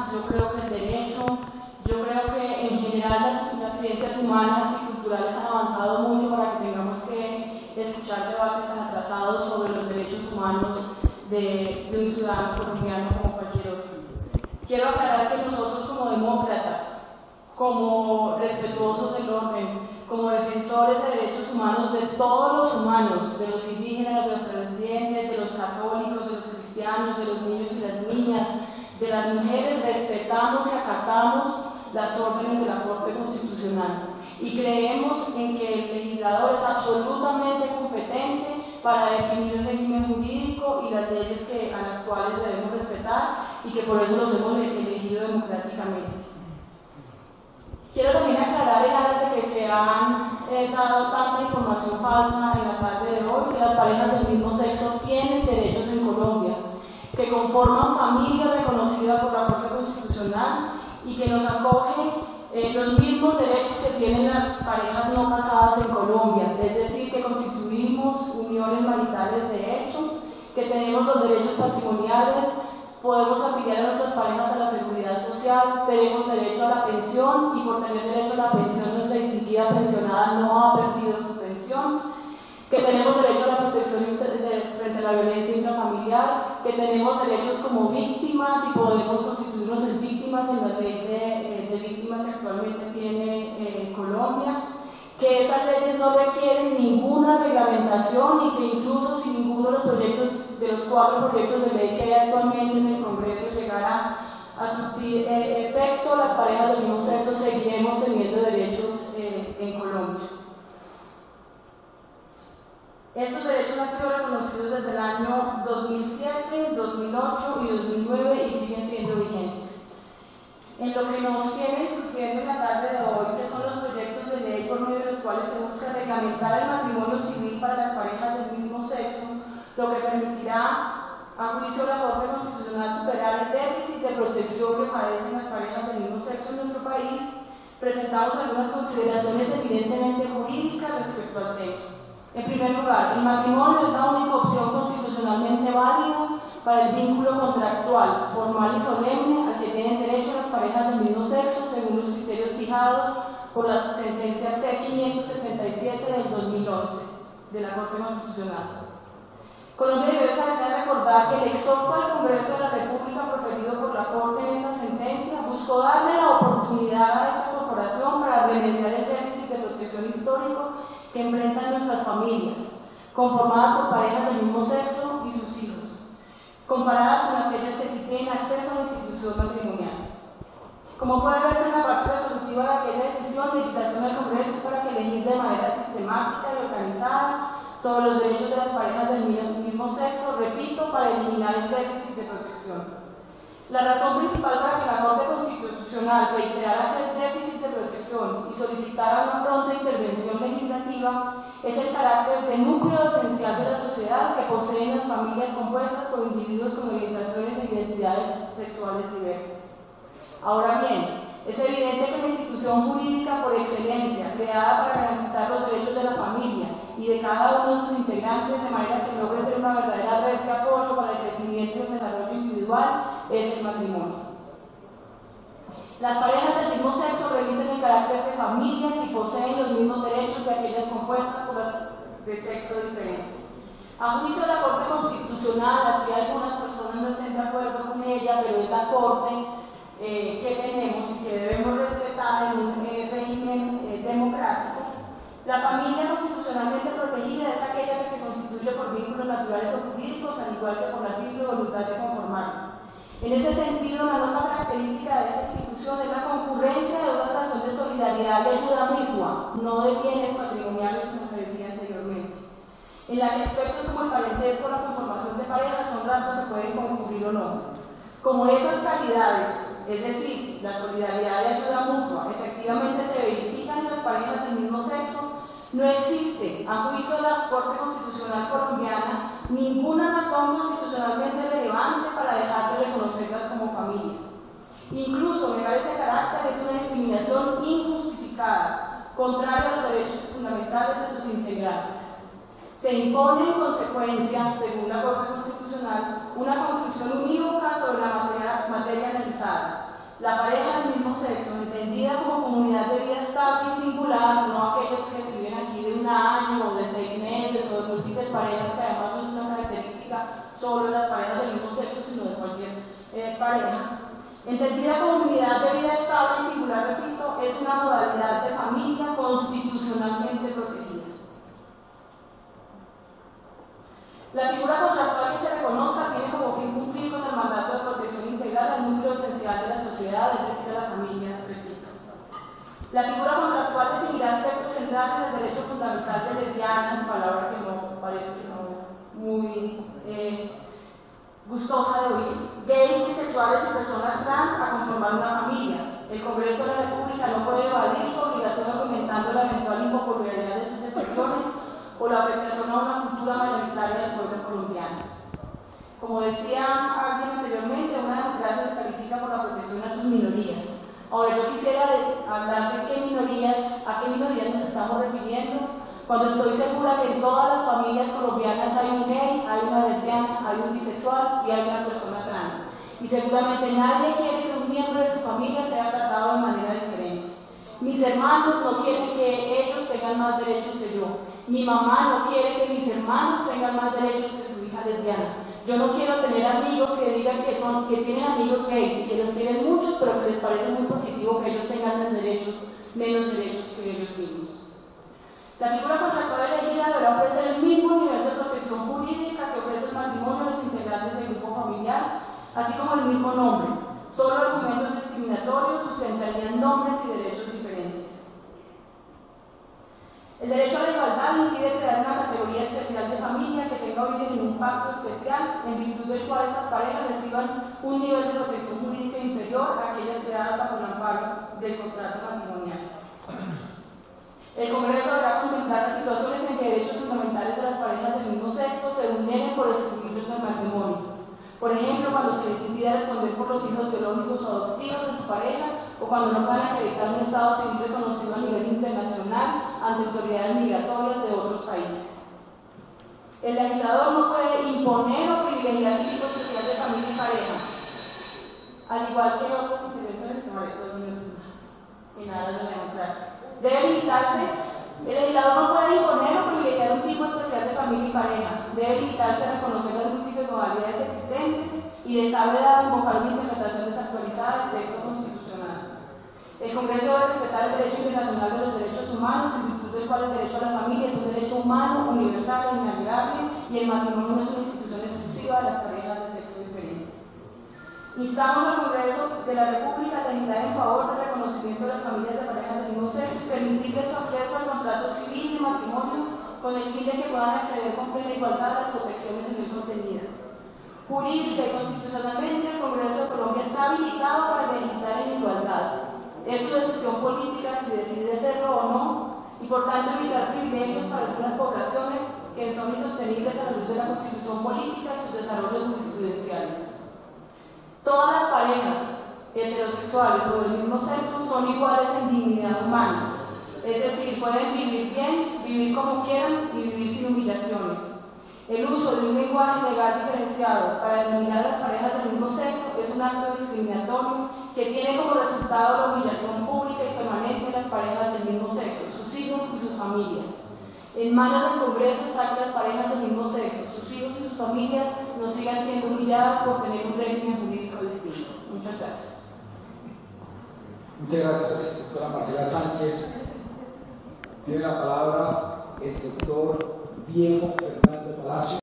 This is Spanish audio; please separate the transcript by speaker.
Speaker 1: humanidad, yo creo que el derecho, yo creo que en general las ciencias humanas y culturales han avanzado mucho para que tengamos que escuchar debates tan atrasados sobre los derechos humanos de un ciudadano colombiano como cualquier otro. Quiero aclarar que nosotros como demócratas, como respetuosos del orden, como defensores de derechos humanos de todos los humanos, de los indígenas, de los afrodescendientes, de los católicos, de los cristianos, de los niños y las niñas, de las mujeres, respetamos y acatamos las órdenes de la Corte Constitucional y creemos en que el legislador es absolutamente competente para definir el régimen jurídico y las leyes a las cuales debemos respetar y que por eso los hemos elegido democráticamente. Quiero también aclarar en aras de que se han dado tanta información falsa en la tarde de hoy, que las parejas del mismo sexo tienen derechos en Colombia, que conforman familia reconocida por la Corte Constitucional y que nos acoge los mismos derechos que tienen las parejas no casadas en Colombia, es decir, que constituimos uniones maritales de hecho, que tenemos los derechos patrimoniales, podemos afiliar a nuestras parejas a la seguridad social, tenemos derecho a la pensión y por tener derecho a la pensión nuestra distinguida pensionada no ha perdido su pensión, que tenemos derecho a la protección frente a la violencia intrafamiliar, que tenemos derechos como víctimas y podemos constituirnos en víctimas en la ley de víctimas que actualmente tiene Colombia, que esas leyes no requieren ninguna reglamentación y que incluso si ninguno de los proyectos, de los 4 proyectos de ley que hay actualmente en el Congreso llegara a surtir efecto, las parejas del mismo sexo seguiremos teniendo derechos en Colombia. Estos derechos han sido reconocidos desde el año 2007, 2008 y 2009 y siguen siendo vigentes. En lo que nos viene surgiendo en la tarde de hoy, que son los proyectos de ley por medio de los cuales se busca reglamentar el matrimonio civil para las parejas del mismo sexo, lo que permitirá, a juicio de la Corte Constitucional, superar el déficit de protección que padecen las parejas del mismo sexo en nuestro país, presentamos algunas consideraciones evidentemente jurídicas respecto al tema. En primer lugar, el matrimonio es la única opción constitucionalmente válida para el vínculo contractual, formal y solemne al que tienen derecho las parejas del mismo sexo según los criterios fijados por la sentencia C-577 del 2011 de la Corte Constitucional. Colombia debe recordar que el exhorto al Congreso de la República proferido por la Corte en esta sentencia buscó darle la oportunidad a esta corporación para remediar el déficit de protección histórico que enfrentan nuestras familias, conformadas por parejas del mismo sexo y sus hijos, comparadas con aquellas que sí tienen acceso a la institución matrimonial. Como puede verse en la parte resolutiva de aquella decisión, la invitación al Congreso es para que legisle de manera sistemática y organizada sobre los derechos de las parejas del mismo sexo, repito, para eliminar el déficit de protección. La razón principal para que la Corte Constitucional reiterara el déficit de protección y solicitara una pronta intervención legislativa es el carácter de núcleo esencial de la sociedad que poseen las familias compuestas por individuos con orientaciones e identidades sexuales diversas. Ahora bien, es evidente que la institución jurídica por excelencia, creada para garantizar los derechos de la familia y de cada uno de sus integrantes de manera que logre ser una verdadera red de apoyo para el crecimiento y el desarrollo individual, es el matrimonio. Las parejas del mismo sexo revisten el carácter de familias y poseen los mismos derechos de aquellas compuestas por las de sexo diferente. A juicio de la Corte Constitucional, así algunas personas no estén de acuerdo con ella, pero es la Corte que tenemos y que debemos respetar en un régimen democrático. La familia constitucionalmente protegida es aquella que se constituye por vínculos naturales o jurídicos, al igual que por la simple voluntad de conformarla. En ese sentido, la nota característica de esta institución es la concurrencia de una relación de solidaridad y ayuda mutua, no de bienes patrimoniales, como se decía anteriormente, en la que aspectos como el parentesco o la conformación de parejas son rasgos que pueden concurrir o no. Como esas calidades, es decir, la solidaridad y ayuda mutua, efectivamente se verifican en las parejas del mismo sexo, no existe, a juicio de la Corte Constitucional colombiana, ninguna razón constitucionalmente relevante para dejar de reconocerlas como familia. Incluso negar ese carácter es una discriminación injustificada, contraria a los derechos fundamentales de sus integrantes. Se impone en consecuencia, según la Corte Constitucional, una conclusión unívoca sobre la materia analizada, La pareja del mismo sexo, entendida como comunidad de vida estable y singular, no aquellas que se viven aquí de un año o de 6 meses o de múltiples parejas, que además no es una característica solo de las parejas del mismo sexo, sino de cualquier pareja. Entendida como unidad de vida estable y singular, repito, es una modalidad de familia constitucionalmente protegida. La figura contractual que se reconozca tiene como fin cumplir con el mandato de protección integral del núcleo esencial de la sociedad, es decir, de la familia, repito. La figura contractual definirá aspectos centrales del derecho fundamental de lesbianas, palabra que no parece que no es muy gustosa de oír, gays, bisexuales y personas trans a conformar una familia. El Congreso de la República no puede evadir su obligación argumentando la eventual impopularidad de sus decisiones o la afectación a una cultura mayoritaria del pueblo colombiano. Como decía alguien anteriormente, una democracia se califica por la protección a sus minorías. Ahora yo quisiera hablar de a qué minorías nos estamos refiriendo, cuando estoy segura que en todas las familias colombianas hay un gay, hay una lesbiana, hay un bisexual y hay una persona trans. Y seguramente nadie quiere que un miembro de su familia sea tratado de manera diferente. Mis hermanos no quieren que ellos tengan más derechos que yo. Mi mamá no quiere que mis hermanos tengan más derechos que su hija lesbiana. Yo no quiero tener amigos que digan que tienen amigos gays y que los quieren mucho, pero que les parece muy positivo que ellos tengan menos derechos que ellos mismos. La figura contractual elegida deberá ofrecer el mismo nivel de protección jurídica que ofrece el matrimonio a los integrantes del grupo familiar, así como el mismo nombre. Solo argumentos discriminatorios sustentarían nombres y derechos diferentes. El derecho a la igualdad impide crear una categoría especial de familia que tenga origen en un pacto especial, en virtud del cual esas parejas reciban un nivel de protección jurídica inferior a aquellas creadas bajo el amparo del contrato matrimonial. El Congreso deberá contemplar las situaciones en que derechos fundamentales de las parejas del mismo sexo se vulneren por excluirlos del matrimonio. Por ejemplo, cuando se les impida responder por los hijos biológicos o adoptivos de su pareja, o cuando no puedan acreditar un estado civil reconocido a nivel internacional ante autoridades migratorias de otros países. El legislador no puede imponer o privilegiar un tipo especial de familia y pareja, al igual que otras intervenciones que haré 2 minutos más, y nada de la democracia. Debe limitarse, el legislador no puede imponer o privilegiar un tipo especial de familia y pareja. Debe limitarse a reconocer las múltiples modalidades existentes y de esta vedada invocar una interpretación desactualizada del texto constitucional. El Congreso debe respetar el derecho internacional de los derechos humanos, en virtud del cual el derecho a la familia es un derecho humano, universal e inalienable, y el matrimonio no es una institución exclusiva de las parejas de sexo diferente. Instamos al Congreso de la República a legislar en favor del reconocimiento de las familias de parejas del mismo sexo y permitirles su acceso al contrato civil y matrimonio con el fin de que puedan acceder con plena igualdad a las protecciones en él contenidas. Jurídica y constitucionalmente, el Congreso de Colombia está habilitado para legislar en igualdad. Es su decisión política si decide hacerlo o no, y por tanto evitar privilegios para algunas poblaciones que son insostenibles a la luz de la Constitución política y sus desarrollos jurisprudenciales. Todas las parejas heterosexuales o del mismo sexo son iguales en dignidad humana, es decir, pueden vivir bien, vivir como quieran y vivir sin humillaciones. El uso de un lenguaje legal diferenciado para denominar a las parejas del mismo sexo es un acto discriminatorio que tiene como resultado la humillación pública y permanente de las parejas del mismo sexo, sus hijos y sus familias. En manos del Congreso está que las parejas del mismo sexo, sus hijos y sus familias no sigan siendo humilladas por tener un régimen jurídico distinto. Muchas gracias.
Speaker 2: Muchas gracias, doctora Marcela Sánchez. Tiene la palabra el doctor Diego Fernando Palacio.